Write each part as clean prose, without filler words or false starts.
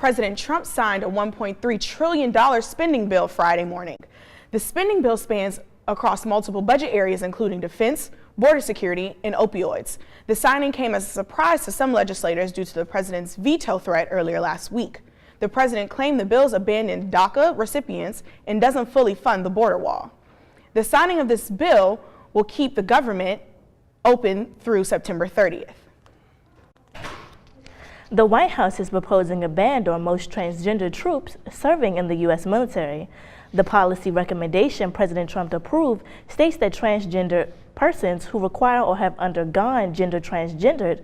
President Trump signed a $1.3 trillion spending bill Friday morning. The spending bill spans across multiple budget areas, including defense, border security, and opioids. The signing came as a surprise to some legislators due to the president's veto threat earlier last week. The president claimed the bills abandoned DACA recipients and doesn't fully fund the border wall. The signing of this bill will keep the government open through September 30th. The White House is proposing a ban on most transgender troops serving in the U.S. military. The policy recommendation President Trump approved states that transgender persons who require or have undergone gender transition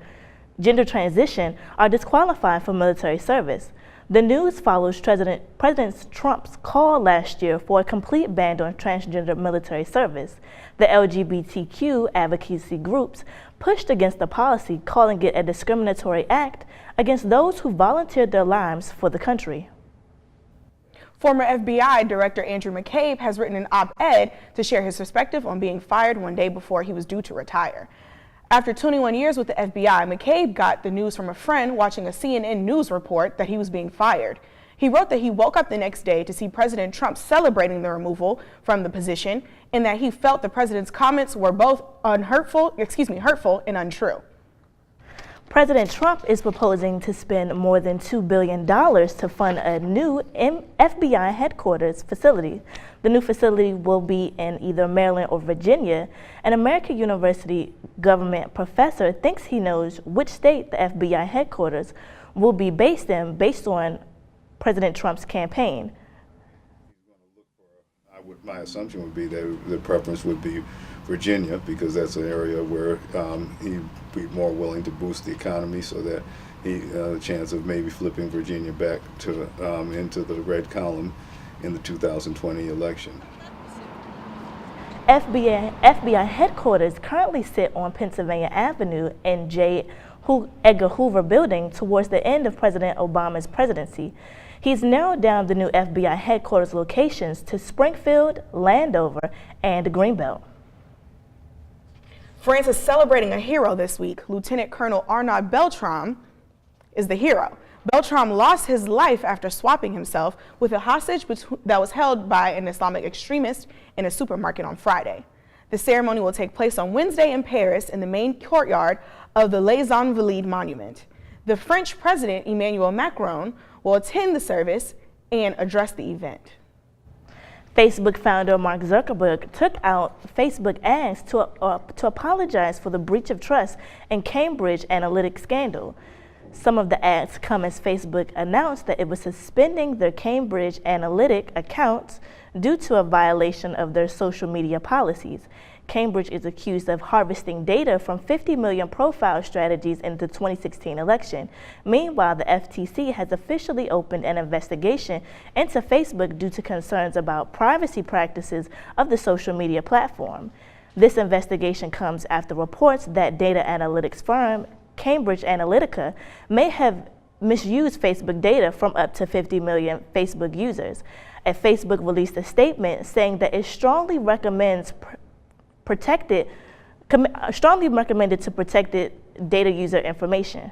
are disqualified for military service. The news follows President Trump's call last year for a complete ban on transgender military service. The LGBTQ advocacy groups pushed against the policy, calling it a discriminatory act against those who volunteered their lives for the country. Former FBI Director Andrew McCabe has written an op-ed to share his perspective on being fired one day before he was due to retire. After 21 years with the FBI, McCabe got the news from a friend watching a CNN news report that he was being fired. He wrote that he woke up the next day to see President Trump celebrating the removal from the position, and that he felt the president's comments were both hurtful and untrue. President Trump is proposing to spend more than $2 billion to fund a new FBI headquarters facility. The new facility will be in either Maryland or Virginia. An American University government professor thinks he knows which state the FBI headquarters will be based in based on President Trump's campaign. My assumption would be that the preference would be Virginia, because that's an area where he'd be more willing to boost the economy, so that he a chance of maybe flipping Virginia back to into the red column in the 2020 election. FBI headquarters currently sit on Pennsylvania Avenue in J. Edgar Hoover Building towards the end of President Obama's presidency. He's narrowed down the new FBI headquarters locations to Springfield, Landover, and Greenbelt. France is celebrating a hero this week. Lieutenant Colonel Arnaud Beltrame is the hero. Beltrame lost his life after swapping himself with a hostage that was held by an Islamic extremist in a supermarket on Friday. The ceremony will take place on Wednesday in Paris in the main courtyard of the Les Invalides Monument. The French President Emmanuel Macron will attend the service and address the event. Facebook founder Mark Zuckerberg took out Facebook ads to apologize for the breach of trust in Cambridge Analytica scandal. Some of the ads come as Facebook announced that it was suspending their Cambridge Analytica accounts due to a violation of their social media policies. Cambridge is accused of harvesting data from 50 million profile strategies in the 2016 election. Meanwhile, the FTC has officially opened an investigation into Facebook due to concerns about privacy practices of the social media platform. This investigation comes after reports that data analytics firm Cambridge Analytica may have misused Facebook data from up to 50 million Facebook users. Facebook released a statement saying that it strongly recommended to protected data user information.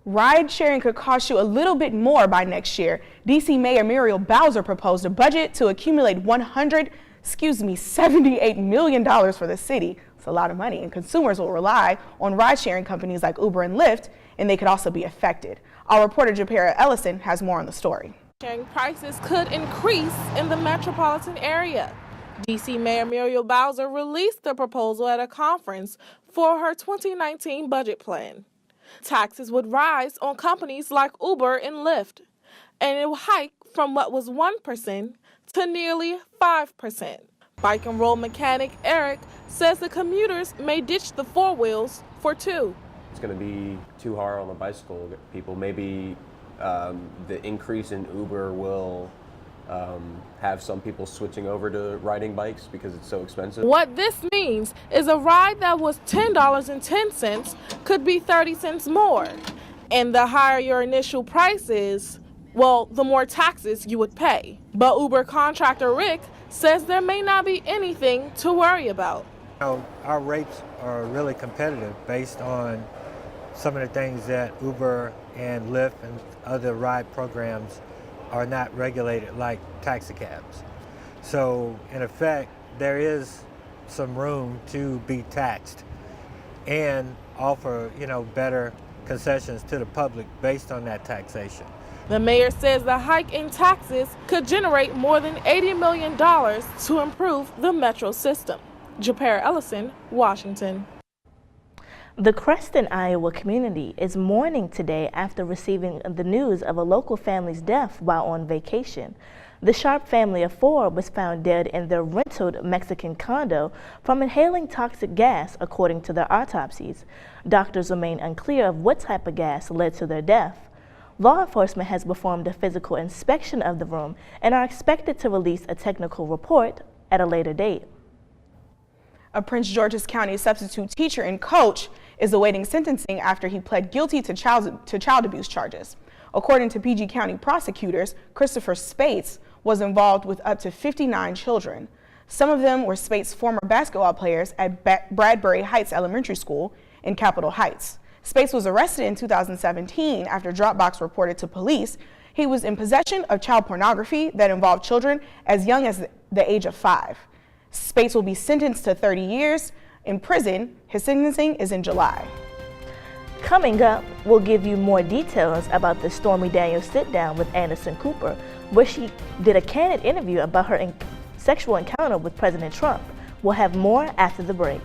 Ride sharing could cost you a little bit more by next year. DC Mayor Muriel Bowser proposed a budget to accumulate $78 million for the city. It's a lot of money, and consumers will rely on ride sharing companies like Uber and Lyft, and they could also be affected. Our reporter Japera Ellison has more on the story. Sharing prices could increase in the metropolitan area. DC Mayor Muriel Bowser released the proposal at a conference for her 2019 budget plan. Taxes would rise on companies like Uber and Lyft, and it will hike from what was 1% to nearly 5%. Bike and roll mechanic Eric says the commuters may ditch the four wheels for two. It's going to be too hard on the bicycle people. Maybe the increase in Uber will have some people switching over to riding bikes because it's so expensive. What this means is a ride that was $10.10 could be 30 cents more. And the higher your initial price is, well, the more taxes you would pay. But Uber contractor Rick says there may not be anything to worry about. Our rates are really competitive based on some of the things that Uber and Lyft and other ride programs are not regulated like taxi cabs. So in effect, there is some room to be taxed and offer, better concessions to the public based on that taxation. The mayor says the hike in taxes could generate more than $80 million to improve the metro system. Japera Ellison, Washington. The Creston, Iowa community is mourning today after receiving the news of a local family's death while on vacation. The Sharp family of 4 was found dead in their rented Mexican condo from inhaling toxic gas, according to their autopsies. Doctors remain unclear of what type of gas led to their death. Law enforcement has performed a physical inspection of the room and are expected to release a technical report at a later date. A Prince George's County substitute teacher and coach is awaiting sentencing after he pled guilty to child abuse charges. According to PG County prosecutors, Christopher Spates was involved with up to 59 children. Some of them were Spates' former basketball players at Bradbury Heights Elementary School in Capitol Heights. Spates was arrested in 2017 after Dropbox reported to police he was in possession of child pornography that involved children as young as the age of 5. Spates will be sentenced to 30 years in prison. His sentencing is in July. Coming up, we'll give you more details about the Stormy Daniels sit-down with Anderson Cooper, where she did a candid interview about her sexual encounter with President Trump. We'll have more after the break.